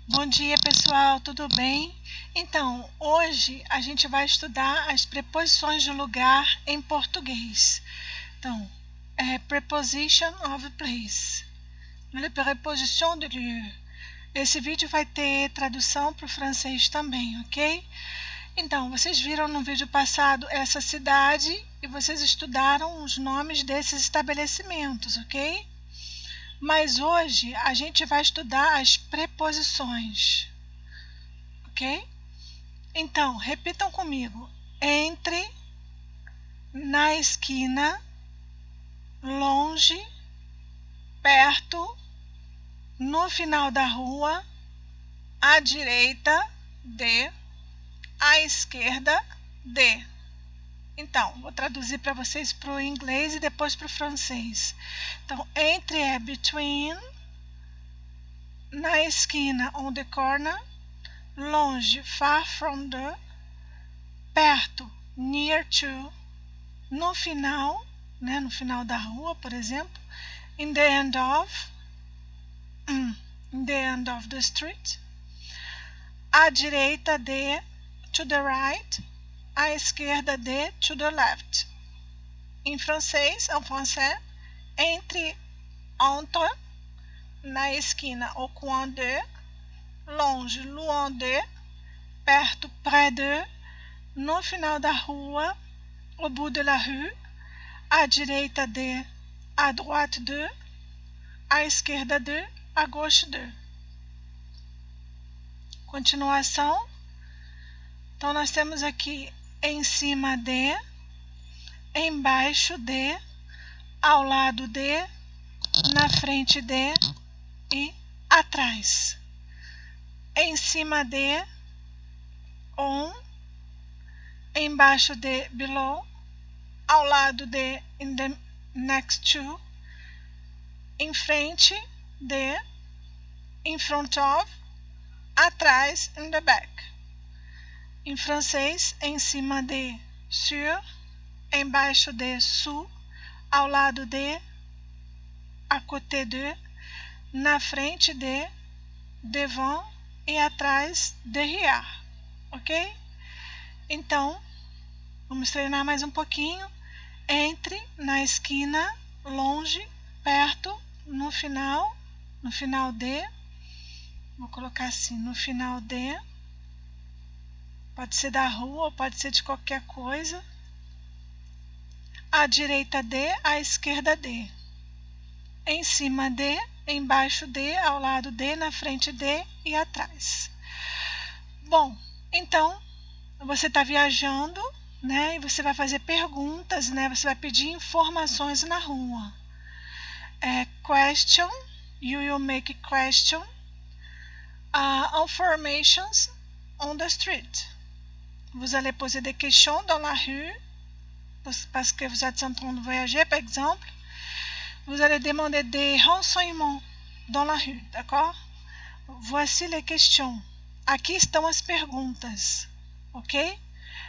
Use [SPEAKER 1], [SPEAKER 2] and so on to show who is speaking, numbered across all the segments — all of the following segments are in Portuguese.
[SPEAKER 1] Bom dia, pessoal, tudo bem? Então, hoje a gente vai estudar as preposições de lugar em português. Então, preposition of place, les prépositions de lieu. Esse vídeo vai ter tradução para o francês também, ok? Então, vocês viram no vídeo passado essa cidade e vocês estudaram os nomes desses estabelecimentos, ok? Mas hoje a gente vai estudar as preposições, ok? Então, repitam comigo. Entre, na esquina, longe, perto, no final da rua, à direita de, à esquerda de. Então, vou traduzir para vocês para o inglês e depois para o francês. Então, entre é between, na esquina, on the corner, longe, far from the, perto, near to, no final, né, no final da rua, por exemplo, in the end of the street, à direita de, to the right, à esquerda de, to the left. Em francês, en français, entre, entre, na esquina, au coin de, longe, loin de, perto, près de, no final da rua, au bout de la rue, à direita de, à droite de, à esquerda de, à gauche de. Continuação. Então, nós temos aqui em cima de, embaixo de, ao lado de, na frente de e atrás. Em cima de, on, embaixo de, below, ao lado de, in the next to, em frente de, in front of, atrás, in the back. Em francês, em cima de, sur, embaixo de, sous, ao lado de, à côté de, na frente de, devant e atrás, derrière, ok? Então, vamos treinar mais um pouquinho. Entre, na esquina, longe, perto, no final de, vou colocar assim, no final de, pode ser da rua ou pode ser de qualquer coisa, à direita de, à esquerda de, em cima de, embaixo de, ao lado de, na frente de e atrás. Bom, então, você está viajando, né, e você vai fazer perguntas, né, você vai pedir informações na rua. Question, you will make a question. Informations on the street. Vous allez poser des questions dans la rue, parce que vous êtes en train de voyager, par exemple. Vous allez demander des renseignements dans la rue, d'accord? Voici les questions. Aqui estão as perguntas, ok?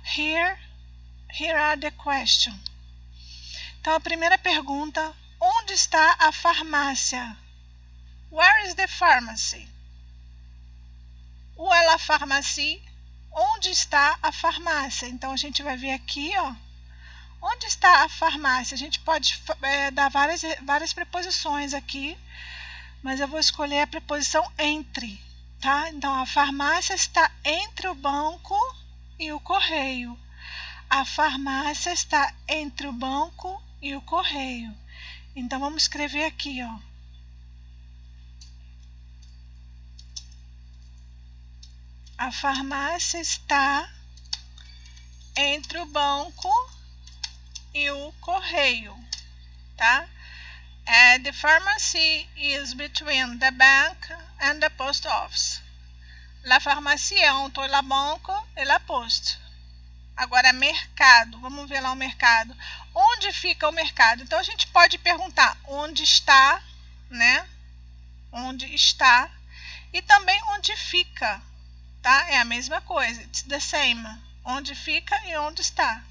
[SPEAKER 1] Here are the questions. Então, a primeira pergunta: onde está a farmácia? Where is the pharmacy? Où est la pharmacie? Onde está a farmácia? Então, a gente vai ver aqui, ó. Onde está a farmácia? A gente pode dar várias preposições aqui, mas eu vou escolher a preposição entre, tá? Então, a farmácia está entre o banco e o correio. A farmácia está entre o banco e o correio. Então, vamos escrever aqui, ó. A farmácia está entre o banco e o correio, tá? The pharmacy is between the bank and the post office. La pharmacie est entre la banque et la poste. Agora, mercado. Vamos ver lá o mercado. Onde fica o mercado? Então, a gente pode perguntar onde está, né? Onde está. E também onde fica, tá? É a mesma coisa. It's the same. Onde fica e onde está.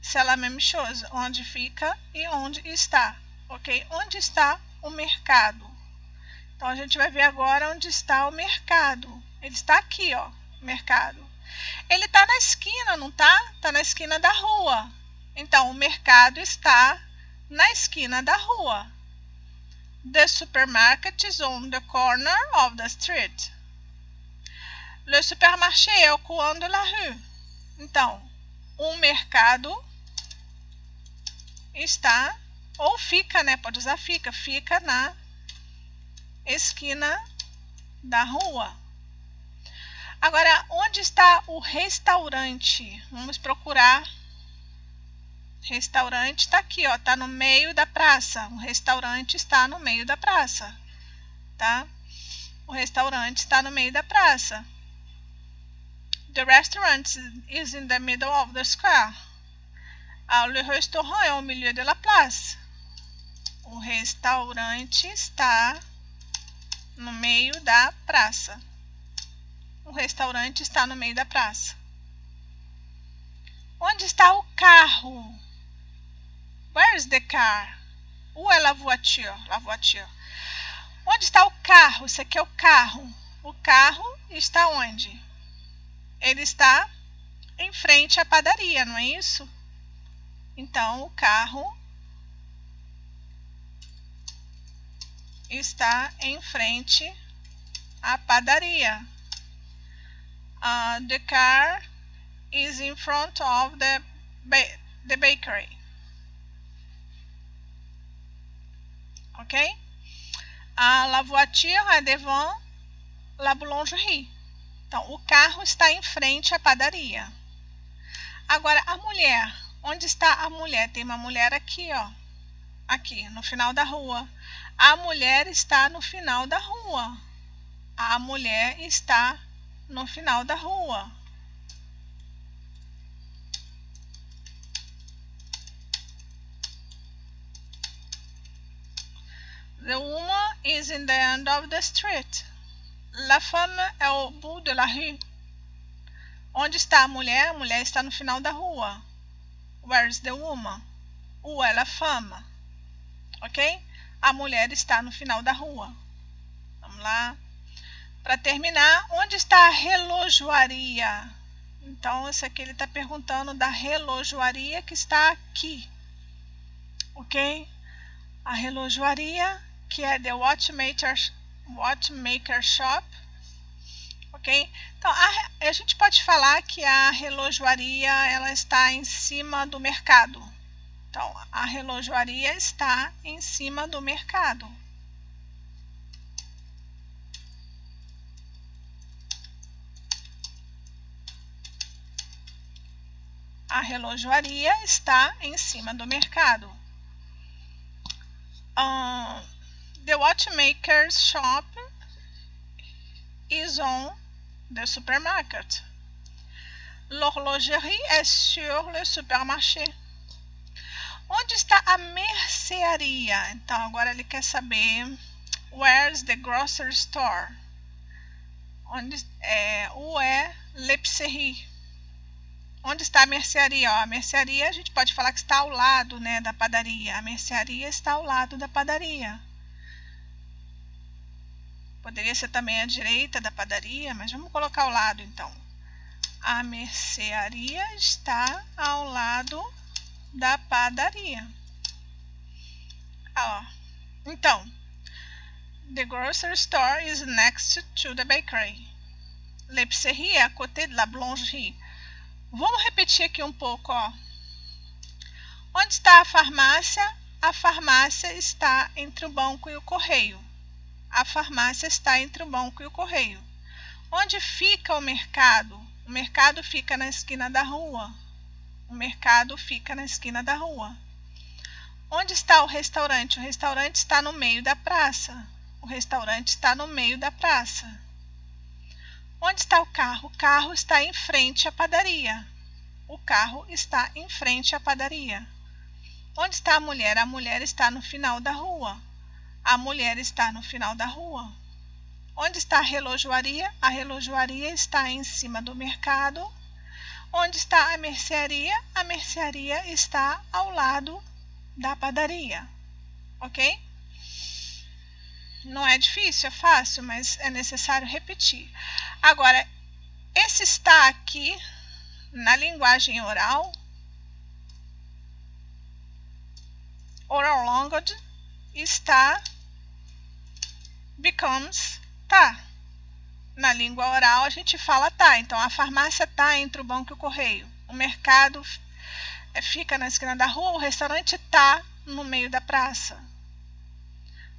[SPEAKER 1] C'est la même chose. Onde fica e onde está. Ok? Onde está o mercado? Então, a gente vai ver agora onde está o mercado. Ele está aqui, ó, o mercado. Ele está na esquina, não está? Está na esquina da rua. Então, o mercado está na esquina da rua. The supermarket is on the corner of the street. Le supermarché est au coin de la rue. Então, o mercado está, ou fica, né? Pode usar fica na esquina da rua. Agora, onde está o restaurante? Vamos procurar. Restaurante está aqui, ó, está no meio da praça. O restaurante está no meio da praça, tá? O restaurante está no meio da praça. The restaurant is in the middle of the square. Le restaurant est au milieu de la place. O restaurante está no meio da praça. O restaurante está no meio da praça. Onde está o carro? Where is the car? Où est la voiture? La voiture. Onde está o carro? Esse aqui é o carro. O carro está onde? Ele está em frente à padaria, não é isso? Então, o carro está em frente à padaria. The car is in front of the bakery. Ok? La voiture est devant la boulangerie. Então, o carro está em frente à padaria. Agora, a mulher. Onde está a mulher? Tem uma mulher aqui, ó. Aqui, no final da rua. A mulher está no final da rua. A mulher está no final da rua. The woman is in the end of the street. La femme est au bout de la rue. Onde está a mulher? A mulher está no final da rua. Where is the woman? Où est la femme? Ok? A mulher está no final da rua. Vamos lá. Para terminar, onde está a relojoaria? Então, esse aqui ele está perguntando da relojoaria que está aqui. Ok? A relojoaria, que é the watchmaker shop. Ok? Então, a gente pode falar que a relojoaria ela está em cima do mercado. Então, a relojoaria está em cima do mercado. A relojoaria está em cima do mercado. The watchmaker's shop is on the supermarket. L'horlogerie est sur le supermarché. Onde está a mercearia? Então, agora ele quer saber where's the grocery store? Où est l'épicerie? Onde está a mercearia? Ó, a mercearia a gente pode falar que está ao lado, né, da padaria. A mercearia está ao lado da padaria. Poderia ser também à direita da padaria, mas vamos colocar ao lado então. A mercearia está ao lado da padaria. Ó. Então, the grocery store is next to the bakery. L'épicerie est à côté de la boulangerie. Vamos repetir aqui um pouco, ó. Onde está a farmácia? A farmácia está entre o banco e o correio. A farmácia está entre o banco e o correio. Onde fica o mercado? O mercado fica na esquina da rua. O mercado fica na esquina da rua. Onde está o restaurante? O restaurante está no meio da praça. O restaurante está no meio da praça. Onde está o carro? O carro está em frente à padaria. O carro está em frente à padaria. Onde está a mulher? A mulher está no final da rua. A mulher está no final da rua. Onde está a relojoaria? A relojoaria está em cima do mercado. Onde está a mercearia? A mercearia está ao lado da padaria. Ok? Não é difícil, é fácil, mas é necessário repetir. Agora, esse está aqui na linguagem oral, oral language, está becomes tá. Na língua oral a gente fala tá. Então a farmácia tá entre o banco e o correio. O mercado fica na esquina da rua, o restaurante tá no meio da praça.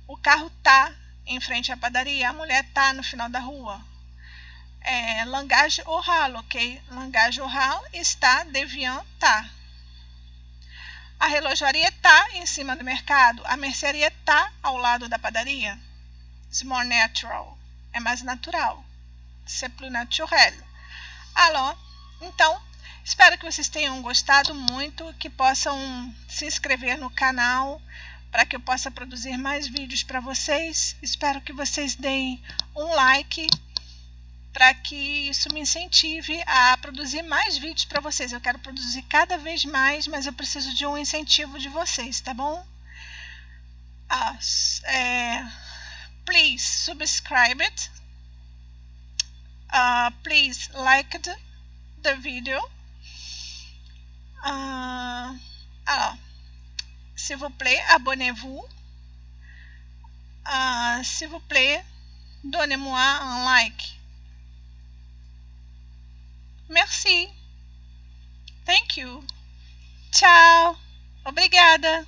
[SPEAKER 1] O carro tá em frente à padaria, a mulher tá no final da rua. Langage oral, ok? Langage oral está, devient tá. A relojaria tá em cima do mercado, a mercearia tá ao lado da padaria. It's more natural. É mais natural. C'est plus naturel. Alors, então, espero que vocês tenham gostado muito, que possam se inscrever no canal para que eu possa produzir mais vídeos para vocês. Espero que vocês deem um like para que isso me incentive a produzir mais vídeos para vocês. Eu quero produzir cada vez mais, mas eu preciso de um incentivo de vocês, tá bom? Please subscribe it. Please like the video. Alors, s'il vous plaît, abonnez-vous. S'il vous plaît, donnez-moi un like. Merci. Thank you. Tchau. Obrigada.